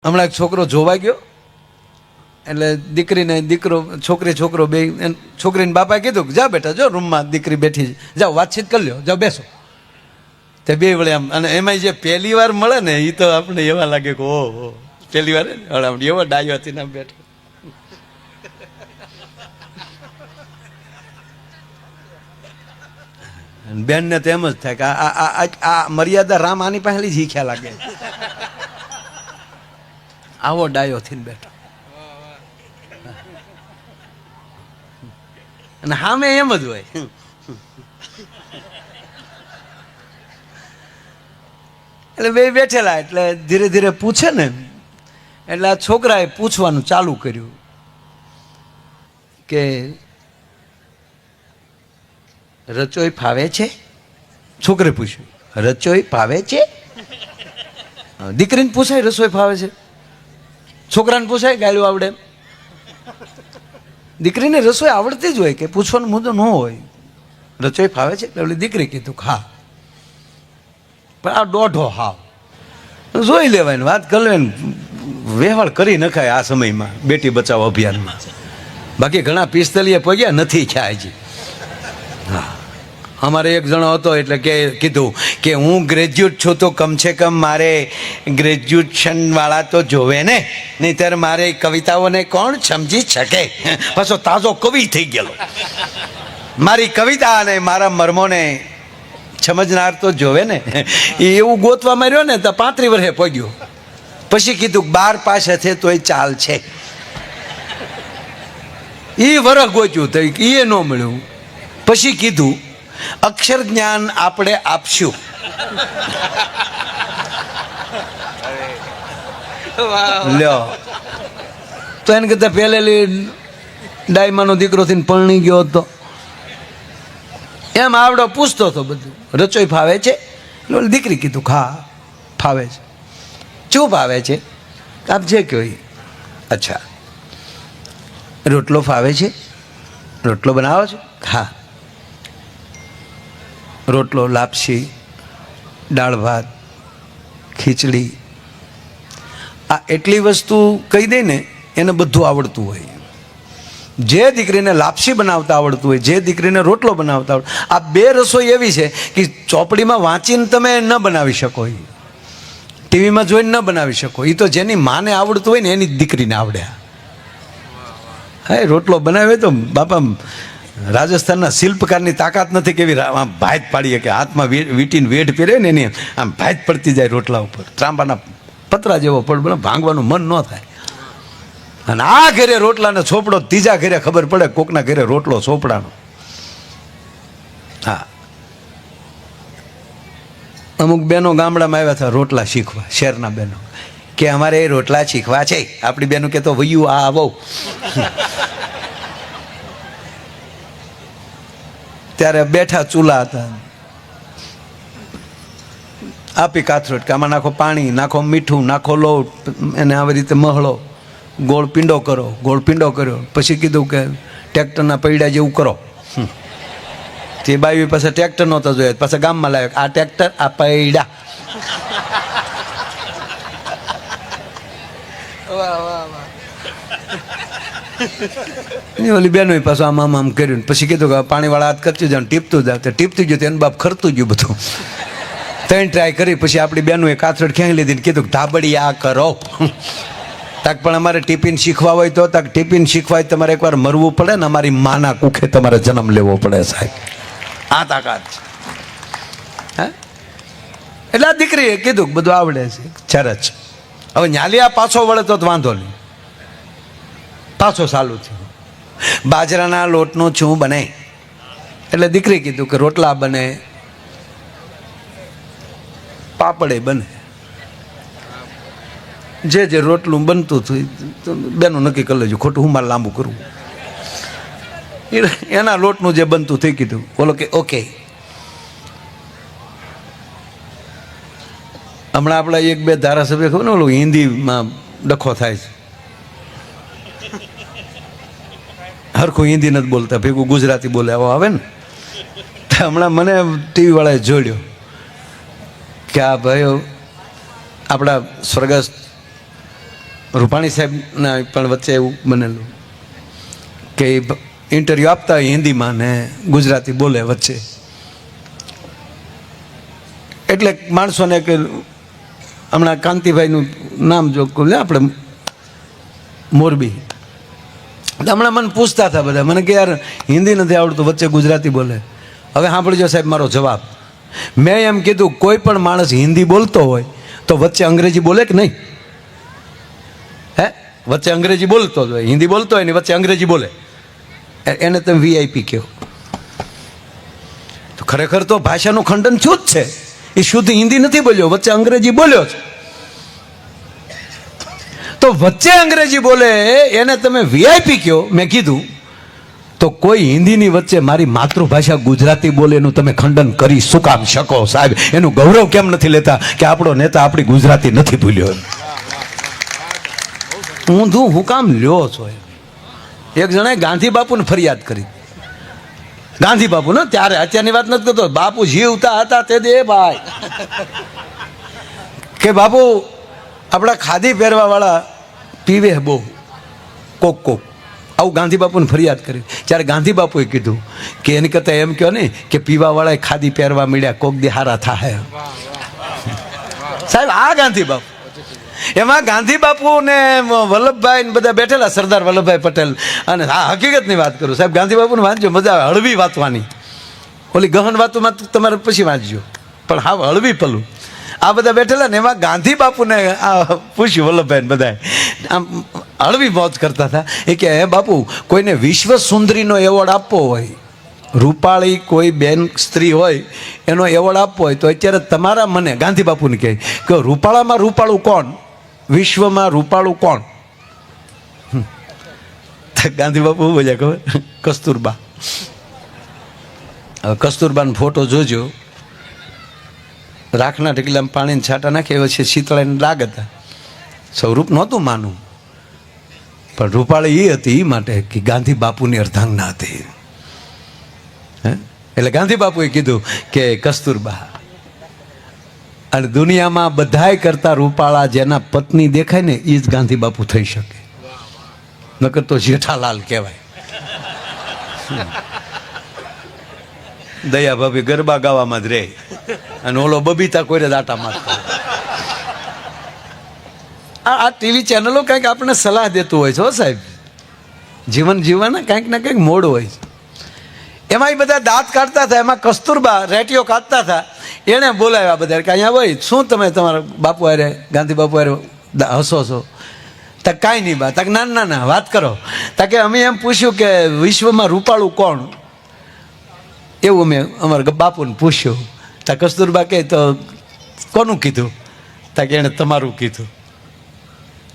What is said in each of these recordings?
હમણાં એક છોકરો જોવા ગયો, એટલે દીકરીને દીકરો, છોકરી છોકરો બે, છોકરીને બાપાએ કીધું કે જા બેટા, જો રૂમમાં દીકરી બેઠી છે, જાઓ વાતચીત કરી લ્યો, જાઓ બેસો. તે બે વળે આમ, અને એમાં જે પહેલી વાર મળે ને એ તો આપણે એવા લાગે કે ઓહો, પહેલી વાર એવો ડાયો હતી ને બેઠો. બેન ને તો એમ જ થાય કે આ મર્યાદા રામ આની પહેલી જ શીખ્યા લાગે. આવો ડાયો થઈને બેઠો, અને સામે એમ જ હોય. એટલે બે બેઠેલા, એટલે ધીરે ધીરે પૂછે ને, એટલે આ છોકરાએ પૂછવાનું ચાલુ કર્યું કે રચોઈ ફાવે છે? છોકરે પૂછ્યું રચોઈ ફાવે છે? દીકરીને પૂછાય રસોઈ ફાવે છે? છોકરાને પૂછાય ગાળ્યું આવડે? દીકરીને રસોઈ આવડતી જ હોય કે પૂછવાનો મુદ્દો ન હોય. રસોઈ ફાવે છે? એટલે દીકરી કીધું હા, પણ આ દોઢો હાવ જોઈ લેવાય, વાત કરી લેવાય, વ્યવહાર કરી નખાય આ સમયમાં બેટી બચાવો અભિયાનમાં. બાકી ઘણા 45 પગ્યા નથી થયા હજી. હા, અમારે એક જણો હતો, એટલે કે કીધું કે હું ગ્રેજ્યુએટ છું તો કમસે કમ મારે ગ્રેજ્યુએશન વાળા તો જોવે ને, નહીંતર મારે કવિતાઓને કોણ સમજી શકે? પાછો તાજો કવિ થઈ ગયેલો, મારી કવિતા અને મારા મર્મોને સમજનાર તો જોવે ને. એવું ગોતવા માર્યો ને તો 35 વર્ષે પગ્યો. પછી કીધું 12 પાસ છે તોય ચાલ છે. એ વરસ ગોચ્યું તો એ ન મળ્યું. પછી કીધું અક્ષર જ્ઞાન આપણે આપશું. લ્યો, તો એને કરતા પહેલેલી ડાયમાનો દીકરો થઈને પરણી ગયો હતો. એમ આવડો પૂછતો હતો બધું. રચોઈ ફાવે છે? એટલે દીકરી કીધું હા ફાવે છે. શું ફાવે છે? આપ જે કહો. અચ્છા, રોટલો ફાવે છે? રોટલો બનાવો છો? હા. રોટલો, લાપસી, દાળ ભાત, ખીચડી, આ એટલી વસ્તુ કહી દે ને એને બધું આવડતું હોય. જે દીકરીને લાપસી બનાવતા આવડતું હોય, જે દીકરીને રોટલો બનાવતા આવડે, આ બે રસોઈ એવી છે કે ચોપડીમાં વાંચીને તમે ન બનાવી શકો, ટીવીમાં જોઈને ન બનાવી શકો. એ તો જેની માને આવડતું હોય ને એની દીકરીને આવડે. હા, રોટલો બનાવે તો બાપા રાજસ્થાનના શિલ્પકારની તાકાત નથી કેવી આમ ભાત પાડીએ કે હાથમાં વીટીને વેઢ પહેરે ને એની આમ ભાત પડતી જાય રોટલા ઉપર, ત્રાંબાના પતરા જેવો પડ, ભાંગવાનું મન ન થાય. અને આ ઘરે રોટલાને ચોપડો, ત્રીજા ઘરે ખબર પડે કોકના ઘરે રોટલો ચોપડાનો. હા, અમુક બહેનો ગામડામાં આવ્યા હતા રોટલા શીખવા, શહેરના બહેનો કે અમારે રોટલા શીખવા છે. આપણી બહેનો કે તો વયું આ આવો. ત્યારે બેઠા ચૂલા હતા, આપી કાથરોટ કે આમાં નાખો પાણી, નાખો મીઠું, નાખો લોટ, એને આવી રીતે મહળો, ગોળ પીંડો કરો. ગોળ પીંડો કર્યો. પછી કીધું કે ટ્રેક્ટરના પૈડા જેવું કરો. તે બાવી પાસે ટ્રેક્ટર નહોતો જોયા, પાછા ગામમાં લાવ્યો, આ ટ્રેક્ટર, આ પૈડા. ઓલી બેનો પાછું આમ આમ આમ કર્યું. પછી કીધું કે પાણીવાળા હાથ કરતું જાવ, ટીપતું જાવ. તે ટીપતું ગયું, એને બાપ ખરતું ગયું બધું. 3 ટ્રાય કરી. પછી આપણી બેનોએ કાથરડ ખેંચી લીધી, કીધું ધાબડી આ કરો. તાક પણ અમારે ટિફિન શીખવા હોય તો તાક ટિફિન શીખવા હોય તમારે એકવાર મરવું પડે ને, અમારી માના કુખે તમારે જન્મ લેવો પડે સાહેબ. આ તાકાત છે. હા, એટલે આ દીકરીએ કીધું બધું આવડે છે, ચરચ. હવે ન્યાલિયા પાછો વળે તો વાંધો નહીં, પાછો ચાલુ થયું. બાજરાના લોટનું શું બને? એટલે દીકરી કીધું કે રોટલા બને, પાપડે બને. જે જે રોટલું બનતું હતું બેનું નક્કી કરી લેજો, ખોટું હું મારે લાંબુ કરવું. એના લોટનું જે બનતું થઈ કીધું બોલો કે ઓકે. હમણાં આપણા 1-2 ધારાસભ્ય ખબર ને ઓલું હિન્દીમાં ડખો થાય છે, હરખું હિન્દી નથી બોલતા, ભેગું ગુજરાતી બોલે આવો આવે ને. હમણાં મને ટીવી વાળાએ જોડ્યો કે આ ભાઈઓ આપણા સ્વર્ગસ્થ રૂપાણી સાહેબના પણ વચ્ચે એવું બનેલું કે ઇન્ટરવ્યૂ આપતા હોય હિન્દીમાં ને ગુજરાતી બોલે વચ્ચે, એટલે માણસોને કે હમણાં કાંતિભાઈનું નામ જો લે આપણે મોરબી, હમણાં મને પૂછતા હતા બધા, મને કે યાર હિન્દી નથી આવડતું, વચ્ચે ગુજરાતી બોલે. હવે સાંભળજો સાહેબ મારો જવાબ. મેં એમ કીધું કોઈ પણ માણસ હિન્દી બોલતો હોય તો વચ્ચે અંગ્રેજી બોલે કે નહીં? હે, વચ્ચે અંગ્રેજી બોલતો જ હોય, હિન્દી બોલતો હોય ને વચ્ચે અંગ્રેજી બોલે, એને તમે VIP કહો. તો ખરેખર તો ભાષાનું ખંડન થયું જ છે. એ શુદ્ધ હિન્દી નથી બોલ્યો, વચ્ચે અંગ્રેજી બોલ્યો છે. તો વચ્ચે અંગ્રેજી બોલે એને તમે VIP કહો. મેં કીધું તો કોઈ હિન્દીની વચ્ચે મારી માતૃભાષા ગુજરાતી બોલે એનું તમે ખંડન કરી શું કામ શકો સાહેબ? એનું ગૌરવ કેમ નથી લેતા કે આપણો નેતા આપણી ગુજરાતી નથી ભૂલ્યો? ઊંધું હું કામ લ્યો છો? એક જણાએ ગાંધી બાપુને ફરિયાદ કરી. ગાંધી બાપુ ને ત્યારે, અત્યારની વાત નથી કરતો, બાપુ જીવતા હતા તે દે ભાઈ, કે બાપુ આપણા ખાદી પહેરવા વાળા પીવે બહુ કોક કોક, આવું ગાંધી બાપુને ફરિયાદ કરી. ત્યારે ગાંધી બાપુએ કીધું કે એની કરતાં એમ કહો ને કે પીવાવાળાએ ખાદી પહેરવા મળ્યા, કોક દી હારા થાય. સાહેબ આ ગાંધી બાપુ, એમાં ગાંધી બાપુ ને વલ્લભભાઈ બધા બેઠેલા, સરદાર વલ્લભભાઈ પટેલ. અને હા હકીકતની વાત કરું સાહેબ, ગાંધી બાપુને વાંચજો, મજા આવે. હળવી વાંચવાની, ઓલી ગહન વાતોમાં તમારે પછી વાંચજો, પણ હા હળવી પલું. આ બધા બેઠેલા ને એમાં ગાંધી બાપુને આ પૂછ્યું વલ્લભભાઈ બધાએ, આમ હળવી મોજ કરતા હતા. એ કે હે બાપુ, કોઈને વિશ્વ સુંદરીનો એવોર્ડ આપવો હોય, રૂપાળી કોઈ બેન સ્ત્રી હોય એનો એવોર્ડ આપવો હોય તો અત્યારે તમારા મને ગાંધી બાપુને કહે કે રૂપાળામાં રૂપાળું કોણ, વિશ્વમાં રૂપાળું કોણ? ગાંધી બાપુ બોલ્યા ખબર? કસ્તુરબા. હવે કસ્તુરબાનો ફોટો જોજો, રાખના ઢગલામાં પાણીને છાંટા નાખે પછી શીતળાને ડાઘ હતા. સ્વરૂપ નહોતું માનું, પણ રૂપાળી એ હતી એ માટે કે ગાંધી બાપુની અર્ધાંગના હતી. એટલે ગાંધી બાપુએ કીધું કે કસ્તુરબા, અને દુનિયામાં બધાય કરતા રૂપાળા જેના પત્ની દેખાય ને એ જ ગાંધી બાપુ થઈ શકે, નકર તો જેઠાલાલ કહેવાય. દયા ભાભી ગરબા ગાવામાં જ રહે અને ઓલો બબીતા કોઈ દાટા મારતો. આ ટીવી ચેનલો કંઈક આપણને સલાહ દેતું હોય છે હો સાહેબ, જીવન જીવવાના કંઈક ને કંઈક મોડ હોય છે. એમાં એ બધા દાંત કાઢતા હતા, એમાં કસ્તુરબા રેટીઓ કાઢતા હતા. એણે બોલાવ્યા બધા કે અહીંયા હોય શું તમે તમારા બાપુ હારે ગાંધી બાપુ હારે હસો છો? તક કાંઈ નહીં બા, તક ના ના વાત કરો. તકે અમે એમ પૂછ્યું કે વિશ્વમાં રૂપાળું કોણ, એવું અમે અમારા બાપુને પૂછ્યું. તા કસ્તુરબા કહે તો કોનું કીધું? તા કે એણે તમારું કીધું.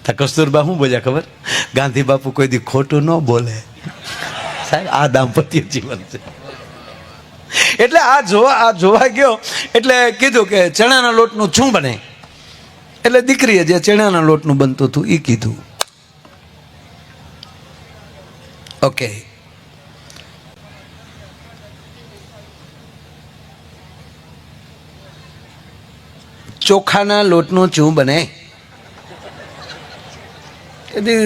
તા કસ્તુરબા શું બોલ્યા ખબર? ગાંધી બાપુ કોઈ દી ખોટું ન બોલે. સાહેબ આ દાંપત્ય જીવન છે. એટલે આ જોવા ગયો એટલે કીધું કે ચણાના લોટનું શું બને? એટલે દીકરીએ જે ચણાના લોટનું બનતું હતું એ કીધું. ઓકે, ચોખાના લોટનું શું બને?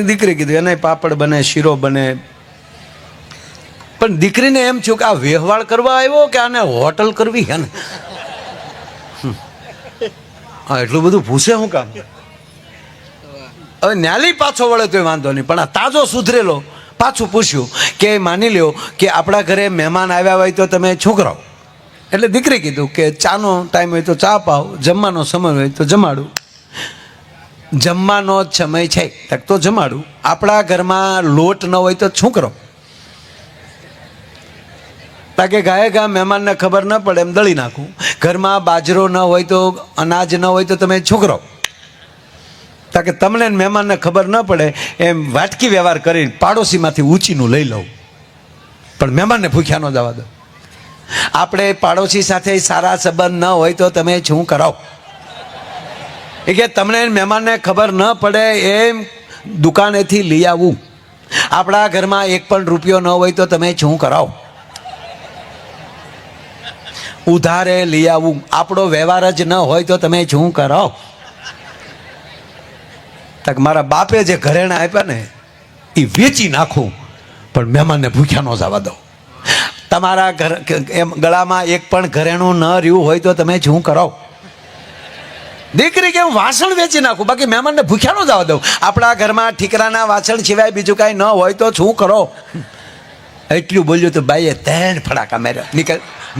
દીકરી કીધું એને પાપડ બને, શીરો બને. પણ દીકરીને એમ થયું કે આ વ્યવહાર કરવા આવ્યો કે આને હોટલ કરવી હે ને? હા, એટલું બધું પૂછે શું કામ? હવે ન્યાલી પાછો વળે તોય વાંધો નહીં, પણ આ તાજો સુધરેલો પાછું પૂછ્યું કે માની લ્યો કે આપણા ઘરે મહેમાન આવ્યા હોય તો તમે શું કરો? એટલે દીકરી કીધું કે ચાનો ટાઈમ હોય તો ચા પાવ, જમવાનો સમય હોય તો જમાડું. જમવાનો જ સમય છે તો જમાડું. આપણા ઘરમાં લોટ ન હોય તો શું કરો? તાકે ગાયે ગા મહેમાનને ખબર ન પડે એમ દળી નાખું. ઘરમાં બાજરો ન હોય તો, અનાજ ન હોય તો તમે શું કરો? તાકે તમને મહેમાનને ખબર ન પડે એમ વાટકી વ્યવહાર કરી પાડોશીમાંથી ઊંચીનું લઈ લઉં, પણ મહેમાનને ભૂખ્યા ન જવા દો. આપણે પાડોશી સાથે સારા સંબંધ ન હોય તો તમે શું કરાવો? એ કે તમને મહેમાનને ખબર ન પડે એમ દુકાનેથી લઈ આવવું. આપણા ઘરમાં એક પણ રૂપિયો ન હોય તો તમે શું કરાવો? ઉધારે લઈ આવવું. આપણો વ્યવહાર જ ન હોય તો તમે શું કરાવો? તક મારા બાપે જે ઘરેણા આપ્યા ને એ વેચી નાખું પણ મહેમાનને ભૂખ્યા ન જવા દો. તમારા ઘર એમ ગળામાં એક પણ ઘરેણું ન રહ્યું હોય તો તમે શું કરો? દીકરી કે હું વાસણ વેચી નાખું બાકી મહેમાનને ભૂખ્યા ન જવા દઉં. આપણા ઘરમાં ઠીકરાના વાસણ સિવાય બીજું કાંઈ ન હોય તો શું કરો? એટલું બોલ્યું તો બાઈએ 3 ફડાકા માર્યા.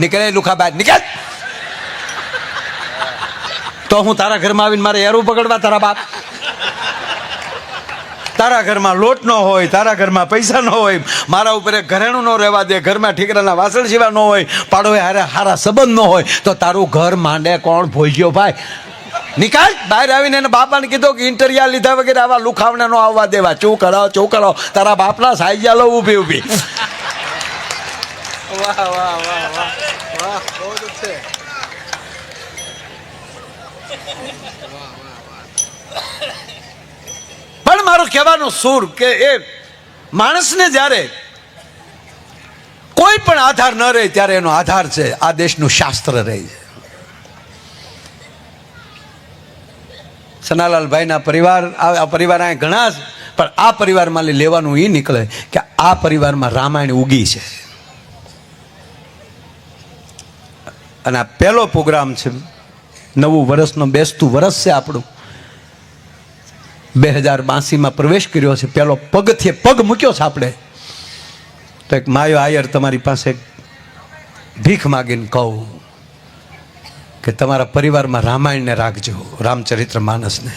નીકળે લુખા બાદ નીકળ. તો હું તારા ઘરમાં આવીને મારે એરું પકડવા? તારા બાપ તારા ઘરમાં લોટ ન હોય, તારા ઘરમાં પૈસા ન હોય, મારા ઉપર ઘરેણું ન રહેવા દે, ઘરમાં ઠીકરાના વાસણ સિવાય ન હોય, પાડોએ હારા સંબંધ ન હોય તો તારું ઘર માંડે કોણ? ભોજ્યો ભાઈ નીકાળ. બહાર આવીને એને બાપાને કીધું કે ઇન્ટરિયા લીધા વગેરે આવા લુખાવને ન આવવા દેવા. ચૂ કરો તારા બાપના સાઈજા લો ઊભી ઊભી. વાહ વાહ વાહ વાહ વાહ, બહુ જ છે. પણ મારો કહેવાનો સૂર કે એ માણસને જ્યારે કોઈ પણ આધાર ન રહે ત્યારે એનો આધાર છે આ દેશનું શાસ્ત્ર રહે છે. સનાલાલભાઈના પરિવાર, આ પરિવાર અહીંયા ઘણા જ, પણ આ પરિવારમાં લેવાનું એ નીકળે કે આ પરિવારમાં રામાયણ ઉગી છે. અને આ પહેલો પ્રોગ્રામ છે, નવું વર્ષનો બેસતું વર્ષ છે આપણું. 2082માં પ્રવેશ કર્યો છે, પહેલો પગથી પગ મૂક્યો છે આપણે. તો એક માયો આયર તમારી પાસે ભીખ માગીને કહું કે તમારા પરિવારમાં રામાયણને રાખજો, રામચરિત્ર માનસને.